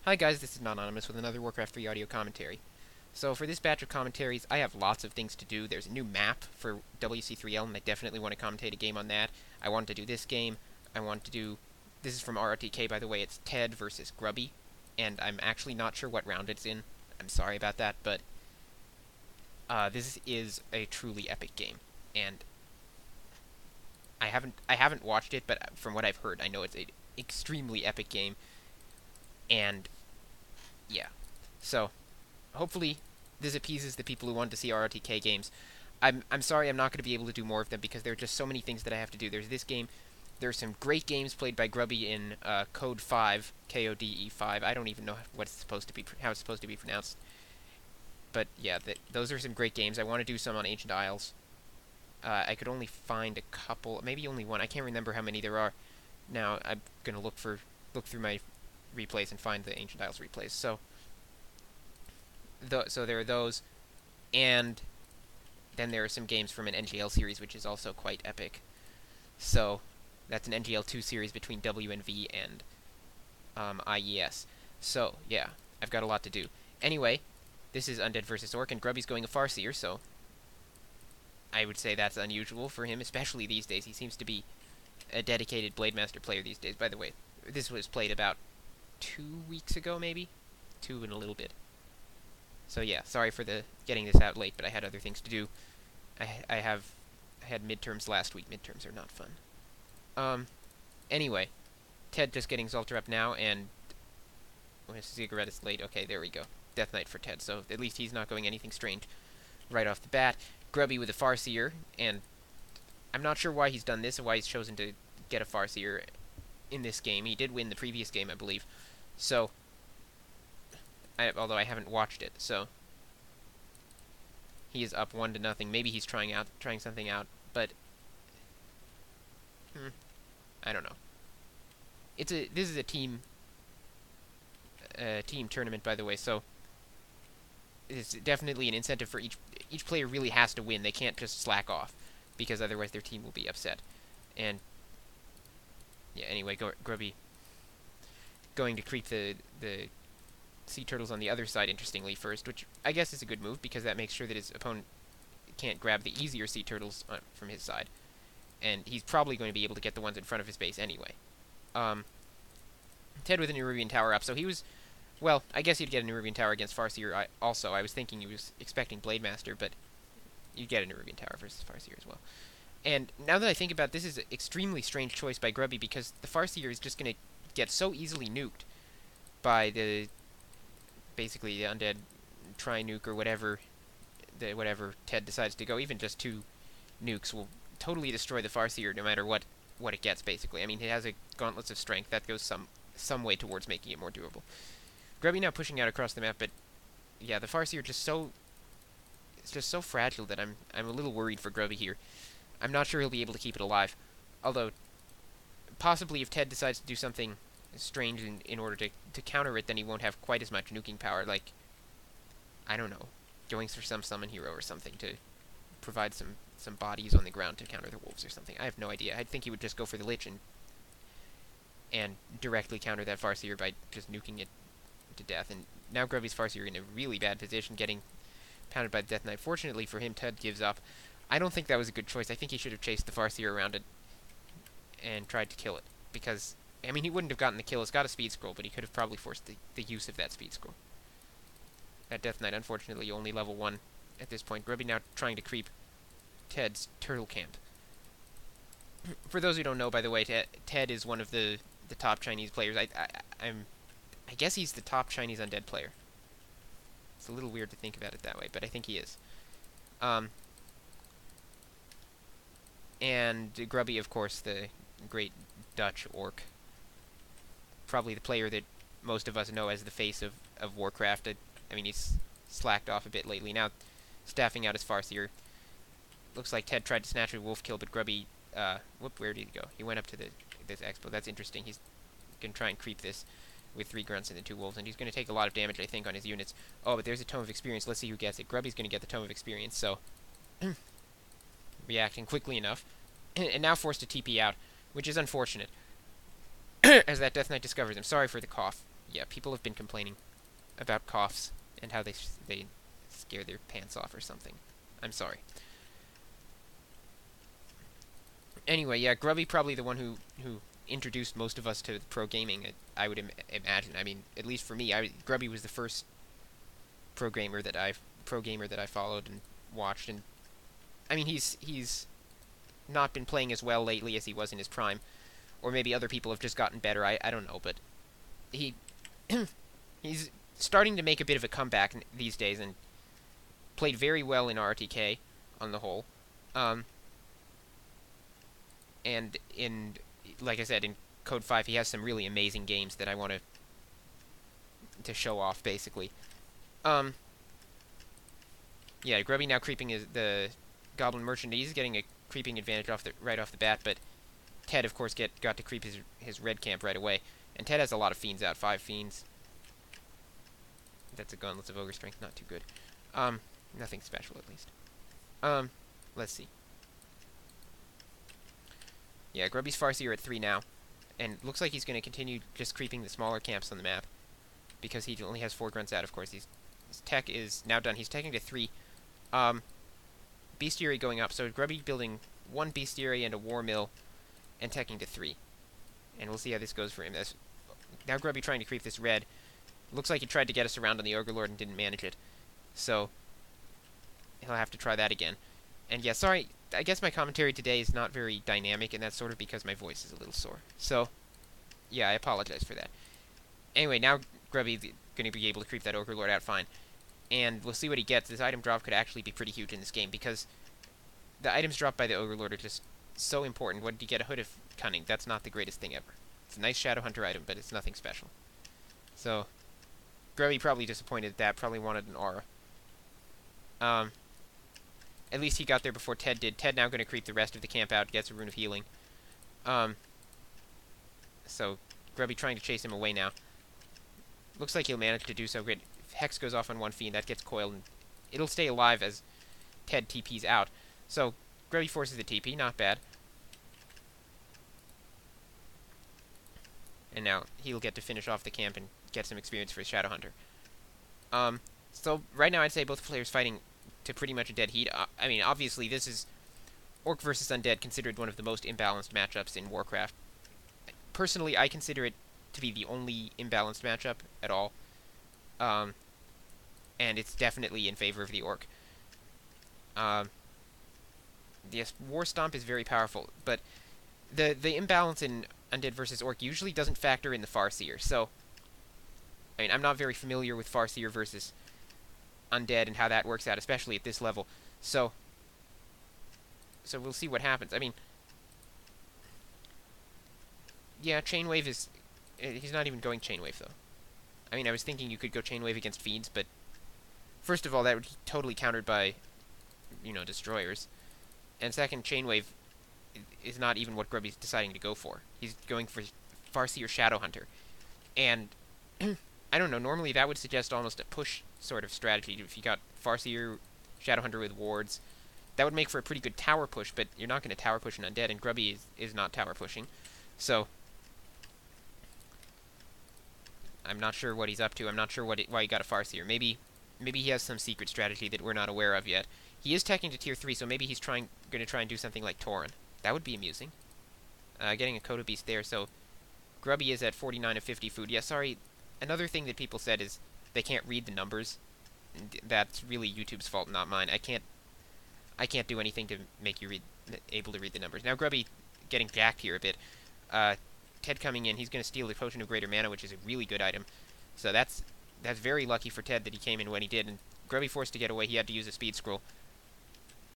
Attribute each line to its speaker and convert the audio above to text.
Speaker 1: Hi guys, this is Anonymous with another Warcraft 3 audio commentary. So for this batch of commentaries, I have lots of things to do. There's a new map for WC3L, and I definitely want to commentate a game on that. I want to do this game. I want to do... This is from ROTK, by the way. It's Ted versus Grubby, and I'm actually not sure what round it's in. I'm sorry about that, but this is a truly epic game, and I haven't watched it, but from what I've heard, I know it's an extremely epic game, and yeah. So, hopefully, this appeases the people who want to see ROTK games. I'm sorry I'm not going to be able to do more of them because there are just so many things that I have to do. There's this game. There's some great games played by Grubby in Code 5, Kode 5. I don't even know what it's supposed to be, how it's supposed to be pronounced. But yeah, those are some great games. I want to do some on Ancient Isles. I could only find a couple, maybe only one. I can't remember how many there are. Now I'm gonna look through my replays and find the Ancient Isles replays. So there are those, and then there are some games from an NGL series, which is also quite epic. So that's an NGL2 series between WNV and IES. So yeah, I've got a lot to do. Anyway, this is Undead vs. Orc, and Grubby's going a Farseer, so I would say that's unusual for him, especially these days. He seems to be a dedicated Blademaster player these days. By the way, this was played about 2 weeks ago, maybe? 2 and a little bit. So yeah, sorry for getting this out late, but I had other things to do. I had midterms last week. Midterms are not fun. Anyway, Ted just getting Zoltar up now, and Cigarette is late. Okay, there we go. Death Knight for Ted, so at least he's not going anything strange right off the bat. Grubby with a Farseer, and I'm not sure why he's done this, or why he's chosen to get a Farseer in this game. He did win the previous game, I believe. So, although I haven't watched it, so he is up 1-0. Maybe he's trying something out, but I don't know. This is a team tournament, by the way, so it's definitely an incentive for each player. Really has to win. They can't just slack off, because otherwise their team will be upset. And yeah, anyway, Grubby going to creep the sea turtles on the other side, interestingly, first, which I guess is a good move, because that makes sure that his opponent can't grab the easier sea turtles from his side. And he's probably going to be able to get the ones in front of his base anyway. Ted with a Nerubian Tower up, so he was... Well, I guess you'd get a Nerubian Tower against Farseer also. I was thinking he was expecting Blademaster, but you'd get a Nerubian Tower versus Farseer as well. And now that I think about it, this is an extremely strange choice by Grubby, because the Farseer is just going to get so easily nuked by basically the Undead Tri-Nuke or whatever Ted decides to go. Even just 2 nukes will totally destroy the Farseer no matter what it gets, basically. I mean, it has a Gauntlets of Strength. That goes some way towards making it more doable. Grubby now pushing out across the map, but yeah, the Farseer it's just so fragile that I'm a little worried for Grubby here. I'm not sure he'll be able to keep it alive. Although, possibly if Ted decides to do something strange in order to counter it, then he won't have quite as much nuking power, like, I don't know, going for some summon hero or something to provide some bodies on the ground to counter the wolves or something. I have no idea. I think he would just go for the Lich and directly counter that Farseer by just nuking it to death. And now Grubby's Farseer in a really bad position, getting pounded by the Death Knight. Fortunately for him, Ted gives up. I don't think that was a good choice. I think he should have chased the Farseer around it and tried to kill it, because, I mean, he wouldn't have gotten the kill. It's got a speed scroll, but he could have probably forced the use of that speed scroll. That Death Knight, unfortunately, only level 1 at this point. Grubby now trying to creep Ted's turtle camp. For those who don't know, by the way, Ted is one of the top Chinese players. I guess he's the top Chinese undead player. It's a little weird to think about it that way, but I think he is. And Grubby, of course, the great Dutch orc. Probably the player that most of us know as the face of Warcraft. I mean, he's slacked off a bit lately. Now, staffing out his Farseer. Looks like Ted tried to snatch a wolf kill, but Grubby... where did he go? He went up to this expo. That's interesting. He's going to try and creep this with 3 grunts and the 2 wolves, and he's going to take a lot of damage, I think, on his units. Oh, but there's a Tome of Experience. Let's see who gets it. Grubby's going to get the Tome of Experience, so... reacting quickly enough. And now forced to TP out, which is unfortunate. As that Death Knight discovers him. Sorry for the cough. yeah, people have been complaining about coughs and how they scare their pants off or something. I'm sorry. Anyway, yeah, Grubby probably the one who introduced most of us to pro gaming. I would imagine. I mean, at least for me, Grubby was the first pro gamer that I followed and watched. And I mean, he's not been playing as well lately as he was in his prime, or maybe other people have just gotten better. I don't know, but he he's starting to make a bit of a comeback these days and played very well in ROTK on the whole. And in, like I said, in Code 5, he has some really amazing games that I want to show off, basically. Yeah, Grubby now creeping the Goblin Merchant. He's getting a creeping advantage right off the bat, but Ted, of course, got to creep his red camp right away. And Ted has a lot of fiends out, 5 fiends. That's a Gauntlets of Ogre Strength, not too good. Nothing special, at least. Let's see. Yeah, Grubby's Farseer at 3 now, and looks like he's going to continue just creeping the smaller camps on the map, because he only has 4 grunts out, of course. His tech is now done. He's teching to 3. Bestiary going up, so Grubby building 1 Bestiary and a War Mill, and teching to 3. And we'll see how this goes for him. Now Grubby trying to creep this red. Looks like he tried to get us around on the Ogre Lord and didn't manage it, so he'll have to try that again. And yeah, sorry, I guess my commentary today is not very dynamic, and that's sort of because my voice is a little sore. So, yeah, I apologize for that. Anyway, now Grubby's going to be able to creep that Ogre Lord out fine. And we'll see what he gets. This item drop could actually be pretty huge in this game, because the items dropped by the Ogre Lord are just so important. What did you get? A Hood of Cunning. That's not the greatest thing ever. It's a nice Shadow Hunter item, but it's nothing special. So, Grubby probably disappointed at that, probably wanted an aura. At least he got there before Ted did. Ted now going to creep the rest of the camp out, gets a Rune of Healing. So, Grubby trying to chase him away now. Looks like he'll manage to do so. Great. Hex goes off on 1 fiend, that gets coiled, and it'll stay alive as Ted TP's out. So, Grubby forces the TP, not bad. And now he'll get to finish off the camp and get some experience for his Shadow Hunter. So, right now I'd say both players fighting to pretty much a dead heat. I mean, obviously, this is Orc versus Undead, considered one of the most imbalanced matchups in Warcraft. Personally, I consider it to be the only imbalanced matchup at all. And it's definitely in favor of the Orc. Yes, War Stomp is very powerful, but the imbalance in Undead versus Orc usually doesn't factor in the Farseer, so I mean, I'm not very familiar with Farseer versus Undead and how that works out, especially at this level. So we'll see what happens. I mean, yeah, Chainwave is... He's not even going Chainwave, though. I mean, I was thinking you could go Chainwave against Fiends, but first of all, that would be totally countered by, you know, Destroyers. And second, Chainwave is not even what Grubby's deciding to go for. He's going for Farseer Shadow Hunter. And I don't know, normally that would suggest almost a push sort of strategy. If you got Farseer Shadow Hunter with wards, that would make for a pretty good tower push, but you're not going to tower push an Undead, and Grubby is not tower pushing. So I'm not sure what he's up to. I'm not sure why he got a Farseer. Maybe he has some secret strategy that we're not aware of yet. He is teching to tier 3, so maybe he's going to try and do something like Tauren. That would be amusing. Getting a Kodo Beast there, so Grubby is at 49 of 50 food. Yeah, sorry, another thing that people said is they can't read the numbers. That's really YouTube's fault, not mine. I can't do anything to make you able to read the numbers. Now Grubby getting jacked here a bit. Ted coming in, he's going to steal the Potion of Greater Mana, which is a really good item. So that's very lucky for Ted that he came in when he did. And Grubby forced to get away. He had to use a Speed Scroll.